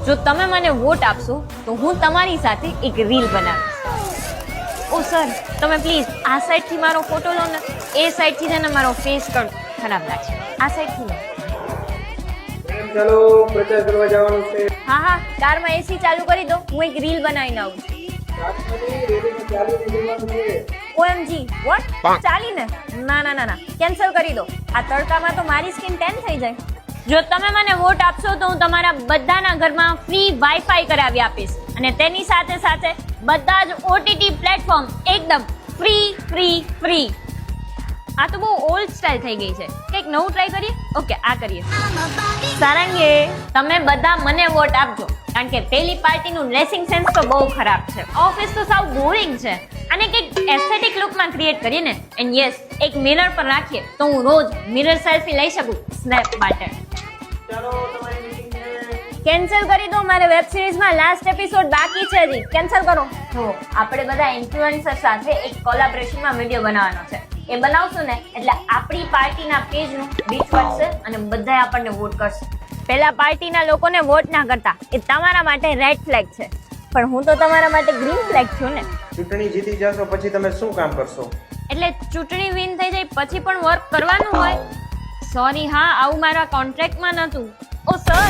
જો તમે મને વોટ આપશો તો હું તમારી સાથે એક રીલ બનાવીશ. ઓ સર, તમે પ્લીઝ આ સાઈડથી મારો ફોટો લો ને. એ સાઈડથી છે ને મારો ફેસ ખરાબ લાગશે. આ સાઈડથી લો. ચાલો પ્રચાર કરવા જવાનું છે. હા હા, કારમાં એસી ચાલુ કરી દો, હું એક રીલ બનાવીને આવું. OMG, what? ચાલીને? ના ના ના ના, કેન્સલ કરી દો. આ તડકામાં તો મારી સ્કિન ટેન થઈ જાય. જો તમે મને વોટ આપશો તો હું તમારા બધાના ઘરમાં ફ્રી વાઈફાઈ કરાવી આપીશ અને તેની સાથે સાથે બધા જ ઓટીટી પ્લેટફોર્મ એકદમ ફ્રી ફ્રી ફ્રી. આ તો બહુ ઓલ્ડ સ્ટાઇલ થઈ ગઈ છે. કંઈક નવું ટ્રાય કરીએ. ઓકે, આ કરીએ. સારંગે, તમે બધા મને વોટ આપજો કારણ કે પેલી પાર્ટીનું ડ્રેસિંગ સેન્સ તો બહુ ખરાબ છે. ઓફિસ તો સાવ બોરિંગ છે. અને કંઈક એસ્થેટિક લુકમાં ક્રિએટ કરીએ ને. એન્ડ યસ, એક મિરર પર રાખીએ તો હું રોજ મિરર સેલ્ફી લઈ શકું સ્નેપ માટે. ચાલો તમારી મીટિંગ છે. કેન્સલ કરી દો. મારે વેબ સિરીઝમાં લાસ્ટ એપિસોડ બાકી છે હજી. કેન્સલ કરો. જો આપણે બધા ઇન્ફ્લુએન્સર સાથે એક કોલેબોરેશનમાં વિડીયો બનાવવાનો છે. એ બનાવશું ને એટલે આપણી પાર્ટીના પેજનું રીચ વધશે અને બધાય આપણને વોટ કરશે. પહેલા પાર્ટીના લોકોને વોટ ના કરતા, એ તમારા માટે રેડ ફ્લેગ છે. પણ હું તો તમારા માટે ગ્રીન ફ્લેગ છું ને. ચૂંટણી જીતી જશો પછી તમે શું કામ કરશો? એટલે ચૂંટણી વિન થઈ જાય પછી પણ વર્ક કરવાનું હોય? સોરી હા, આવું મારા કોન્ટ્રાક્ટમાં નહોતું. ઓ સર,